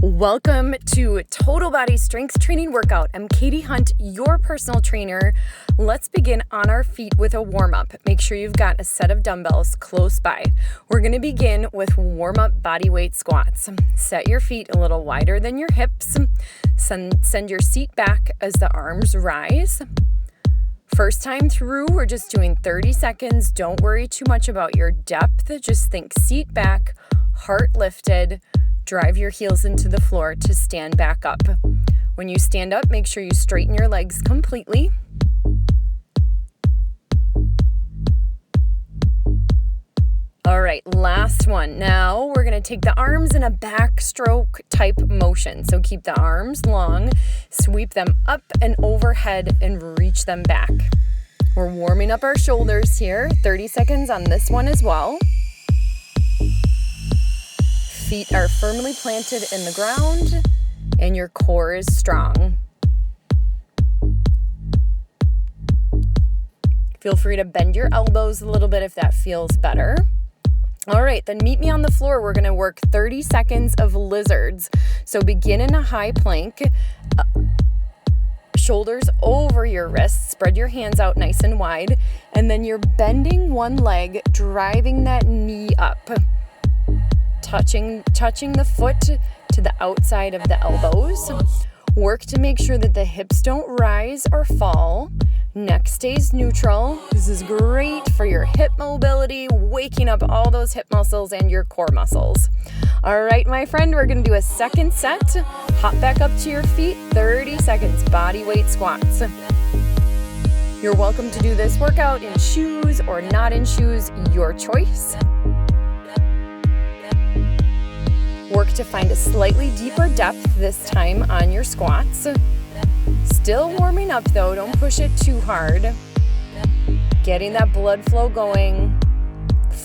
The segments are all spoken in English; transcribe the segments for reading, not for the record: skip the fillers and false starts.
Welcome to Total Body Strength Training Workout. I'm Katie Hunt, your personal trainer. Let's begin on our feet with a warm-up. Make sure you've got a set of dumbbells close by. We're going to begin with warm-up body weight squats. Set your feet a little wider than your hips. Send your seat back as the arms rise. First time through, we're just doing 30 seconds. Don't worry too much about your depth. Just think seat back, heart lifted. Drive your heels into the floor to stand back up. When you stand up, make sure you straighten your legs completely. All right, last one. Now we're going to take the arms in a backstroke type motion. So keep the arms long, sweep them up and overhead and reach them back. We're warming up our shoulders here. 30 seconds on this one as well. Feet are firmly planted in the ground and your core is strong. Feel free to bend your elbows a little bit if that feels better. All right, then meet me on the floor. We're going to work 30 seconds of lizards. So begin in a high plank, shoulders over your wrists, spread your hands out nice and wide, and then you're bending one leg, driving that knee up. Touching the foot to the outside of the elbows. Work to make sure that the hips don't rise or fall. Neck stays neutral. This is great for your hip mobility, waking up all those hip muscles and your core muscles. All right, my friend, we're going to do a second set. Hop back up to your feet, 30 seconds, body weight squats. You're welcome to do this workout in shoes or not in shoes, your choice. Work to find a slightly deeper depth this time on your squats. Still warming up though, don't push it too hard. Getting that blood flow going,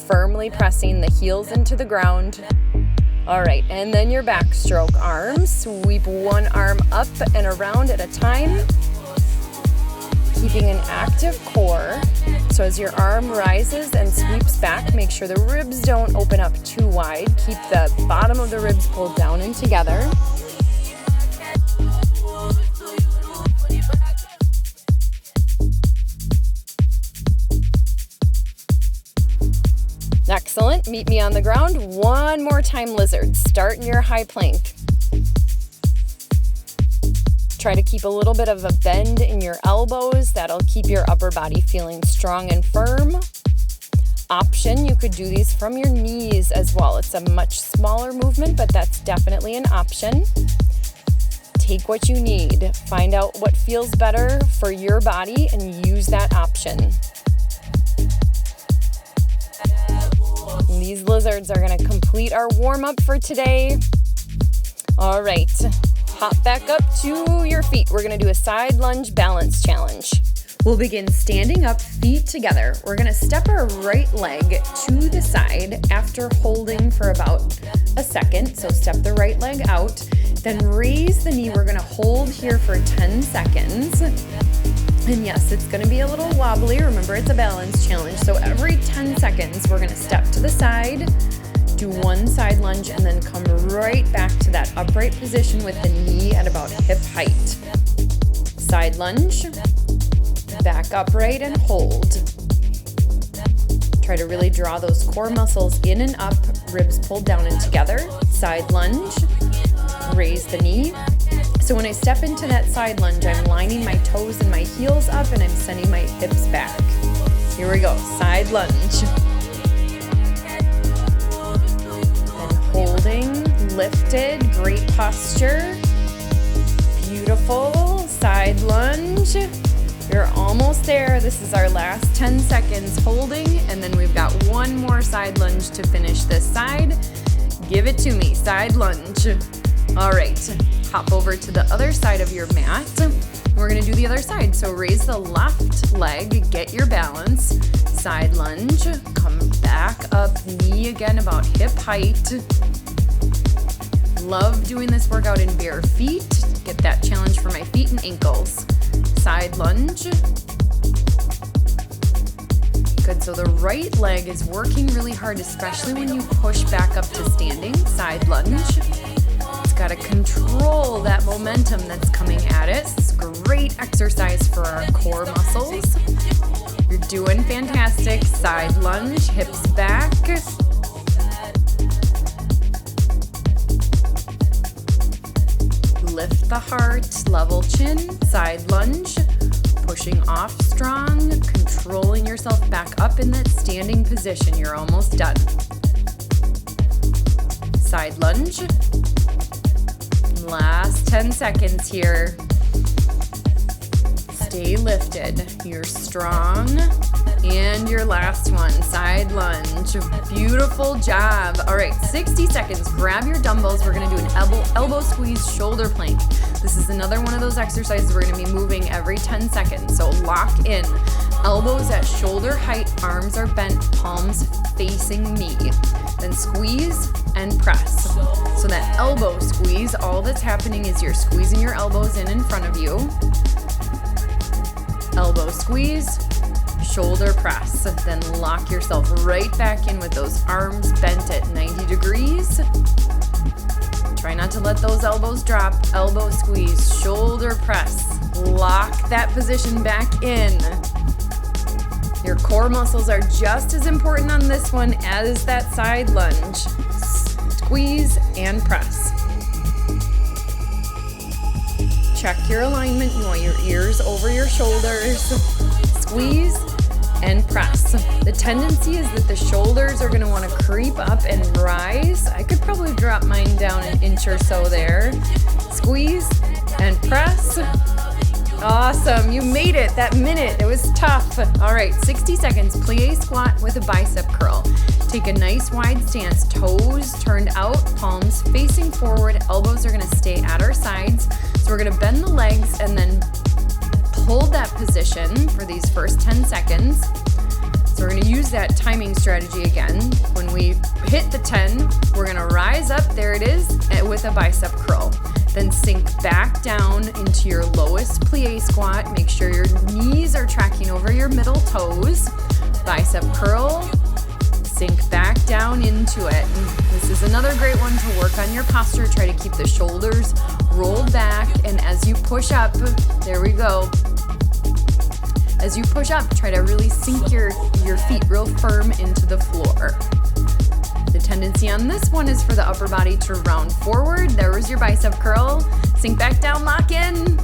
firmly pressing the heels into the ground. All right, and then your backstroke arms. Sweep one arm up and around at a time. Keeping an active core. So as your arm rises and sweeps back, make sure the ribs don't open up too wide. Keep the bottom of the ribs pulled down and together. Excellent. Meet me on the ground. One more time, lizard. Start in your high plank. Try to keep a little bit of a bend in your elbows. That'll keep your upper body feeling strong and firm. Option, you could do these from your knees as well. It's a much smaller movement, but that's definitely an option. Take what you need. Find out what feels better for your body and use that option. And these lizards are going to complete our warm-up for today. All right. Hop back up to your feet. We're going to do a side lunge balance challenge. We'll begin standing up, feet together. We're going to step our right leg to the side after holding for about a second. So step the right leg out, then raise the knee. We're going to hold here for 10 seconds. And yes, it's going to be a little wobbly. Remember, it's a balance challenge. So every 10 seconds, we're going to step to the side, do one side lunge, and then come right back to that upright position with the knee at about hip height. Side lunge, back upright and hold. Try to really draw those core muscles in and up, ribs pulled down and together. Side lunge, raise the knee. So when I step into that side lunge, I'm lining my toes and my heels up and I'm sending my hips back. Here we go, side lunge. Holding, lifted, great posture. Beautiful, side lunge. You're almost there. This is our last 10 seconds holding, and then we've got one more side lunge to finish this side. Give it to me, side lunge. All right, hop over to the other side of your mat. We're gonna do the other side. So raise the left leg, get your balance. Side lunge, come back up, knee again about hip height. Love doing this workout in bare feet. Get that challenge for my feet and ankles. Side lunge. Good, so the right leg is working really hard, especially when you push back up to standing. Side lunge. It's got to control that momentum that's coming at it. It's great exercise for our core muscles. You're doing fantastic. Side lunge, hips back. Lift the heart, level chin, side lunge, pushing off strong, controlling yourself back up in that standing position. You're almost done. Side lunge. Last 10 seconds here. Stay lifted. You're strong. And your last one, side lunge. Beautiful job. All right, 60 seconds. Grab your dumbbells. We're going to do an elbow squeeze shoulder plank. This is another one of those exercises we're going to be moving every 10 seconds. So lock in. Elbows at shoulder height, arms are bent, palms facing me. Then squeeze and press. So that elbow squeeze, all that's happening is you're squeezing your elbows in front of you. Elbow squeeze, shoulder press. Then lock yourself right back in with those arms bent at 90 degrees. Try not to let those elbows drop. Elbow squeeze, shoulder press. Lock that position back in. Your core muscles are just as important on this one as that side lunge. Squeeze and press. Check your alignment. You want your ears over your shoulders. Squeeze and press. The tendency is that the shoulders are going to want to creep up and rise. I could probably drop mine down an inch or so there. Squeeze and press. Awesome, you made it that minute. It was tough. All right, 60 seconds, plie squat with a bicep curl. Take a nice wide stance, toes turned out, palms facing forward, elbows are gonna stay at our sides. So we're gonna bend the legs and then hold that position for these first 10 seconds. So we're gonna use that timing strategy again. When we hit the 10, we're gonna rise up, there it is, with a bicep curl. Then sink back down into your lowest plie squat. Make sure your knees are tracking over your middle toes. Bicep curl, sink back down into it. This is another great one to work on your posture. Try to keep the shoulders rolled back, and as you push up, there we go. As you push up, try to really sink your feet real firm into the floor. The tendency on this one is for the upper body to round forward. There was your bicep curl. Sink back down, lock in.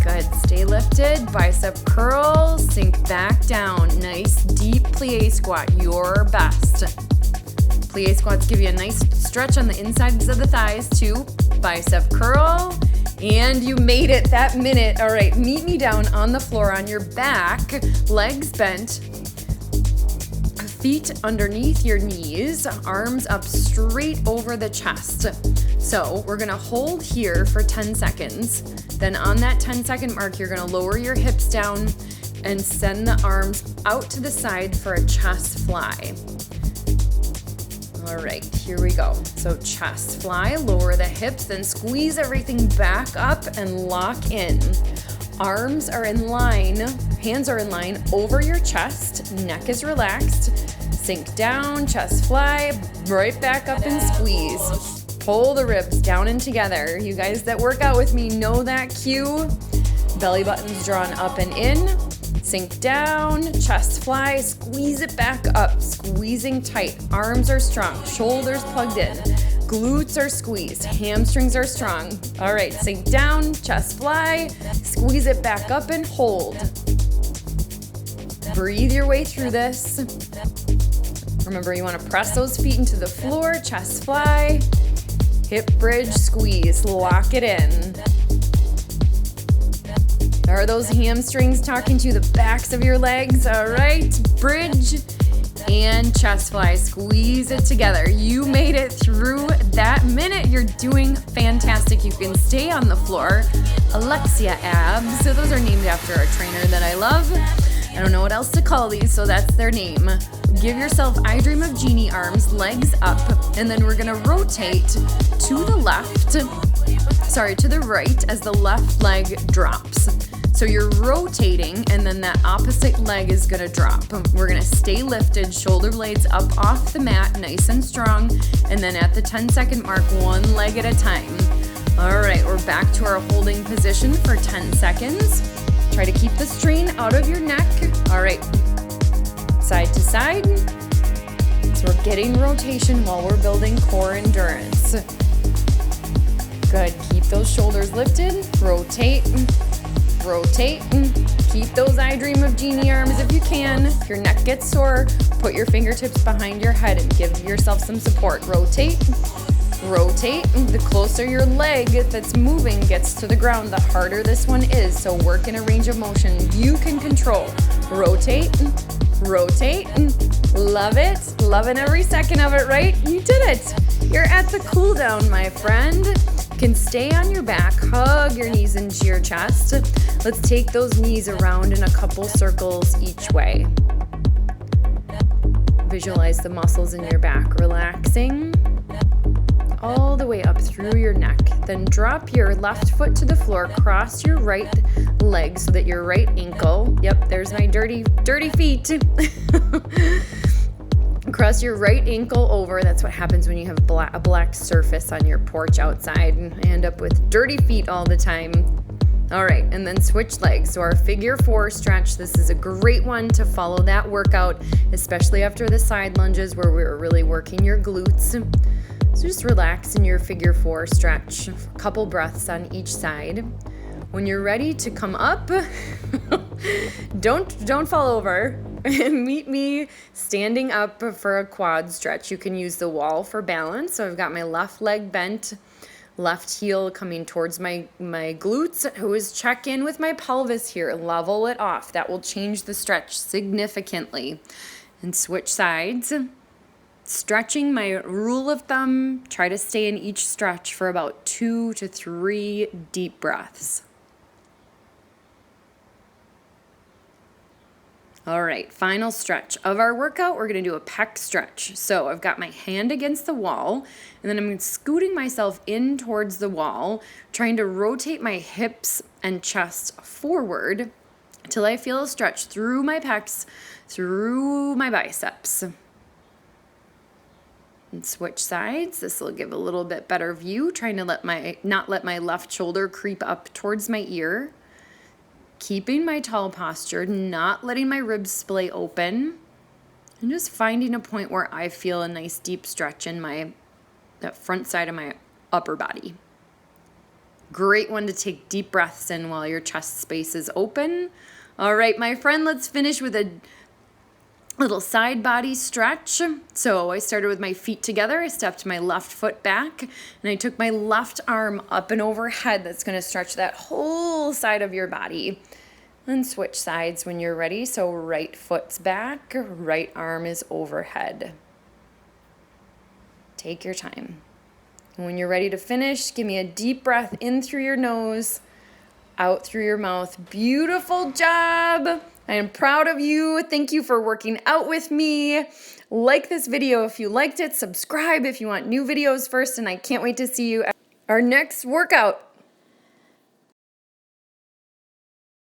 Good, stay lifted. Bicep curl, sink back down. Nice deep plie squat, your best. Plie squats give you a nice stretch on the insides of the thighs too. Bicep curl. And you made it that minute. All right, meet me down on the floor on your back, legs bent. Feet underneath your knees, arms up straight over the chest. So we're gonna hold here for 10 seconds. Then on that 10-second mark, you're gonna lower your hips down and send the arms out to the side for a chest fly. All right, here we go. So chest fly, lower the hips, then squeeze everything back up and lock in. Arms are in line, hands are in line over your chest, neck is relaxed. Sink down, chest fly, right back up and squeeze. Pull the ribs down and together. You guys that work out with me know that cue. Belly button's drawn up and in. Sink down, chest fly, squeeze it back up, squeezing tight. Arms are strong, shoulders plugged in. Glutes are squeezed, hamstrings are strong. All right, sink down, chest fly, squeeze it back up and hold. Breathe your way through this. Remember, you want to press those feet into the floor, chest fly, hip bridge, squeeze, lock it in. Are those hamstrings talking to the backs of your legs? All right, bridge and chest fly, squeeze it together. You made it through that minute. You're doing fantastic. You can stay on the floor. Alexia Abs, so those are named after a trainer that I love. I don't know what else to call these, so that's their name. Give yourself I Dream of Genie arms, legs up, and then we're gonna rotate to the right as the left leg drops. So you're rotating, and then that opposite leg is gonna drop. We're gonna stay lifted, shoulder blades up off the mat, nice and strong. And then at the 10-second mark, one leg at a time. All right, we're back to our holding position for 10 seconds. Try to keep the strain out of your neck. All right, side to side. So we're getting rotation while we're building core endurance. Good, keep those shoulders lifted, rotate, rotate. Keep those I Dream of Jeannie arms if you can. If your neck gets sore, put your fingertips behind your head and give yourself some support. Rotate, rotate. The closer your leg that's moving gets to the ground, the harder this one is. So work in a range of motion you can control. Rotate, rotate. Love it. Loving every second of it, right? You did it. You're at the cool down, my friend. You can stay on your back, hug your knees into your chest. Let's take those knees around in a couple circles each way. Visualize the muscles in your back relaxing all the way up through your neck. Then drop your left foot to the floor, cross your right leg so that your right ankle, yep, there's my dirty feet. Cross your right ankle over. That's what happens when you have a black surface on your porch outside and I end up with dirty feet all the time. All right, and then switch legs. So our figure 4 stretch, this is a great one to follow that workout, especially after the side lunges where we're really working your glutes. So just relax in your figure 4 stretch, a couple breaths on each side. When you're ready to come up, don't fall over. Meet me standing up for a quad stretch. You can use the wall for balance. So I've got my left leg bent, left heel coming towards my glutes. Always check in with my pelvis here, level it off. That will change the stretch significantly. And switch sides. Stretching, my rule of thumb, try to stay in each stretch for about 2 to 3 deep breaths. All right, final stretch of our workout. We're gonna do a pec stretch. So I've got my hand against the wall, and then I'm scooting myself in towards the wall, trying to rotate my hips and chest forward until I feel a stretch through my pecs, through my biceps. And switch sides. This will give a little bit better view, trying to not let my left shoulder creep up towards my ear. Keeping my tall posture, not letting my ribs splay open, and just finding a point where I feel a nice deep stretch in that front side of my upper body. Great one to take deep breaths in while your chest space is open. All right, my friend, let's finish with a little side body stretch. So I started with my feet together. I stepped my left foot back and I took my left arm up and overhead. That's going to stretch that whole side of your body. And switch sides when you're ready. So right foot's back, right arm is overhead. Take your time. And when you're ready to finish, give me a deep breath in through your nose, out through your mouth. Beautiful job. I am proud of you. Thank you for working out with me. Like this video if you liked it. Subscribe if you want new videos first. And I can't wait to see you at our next workout.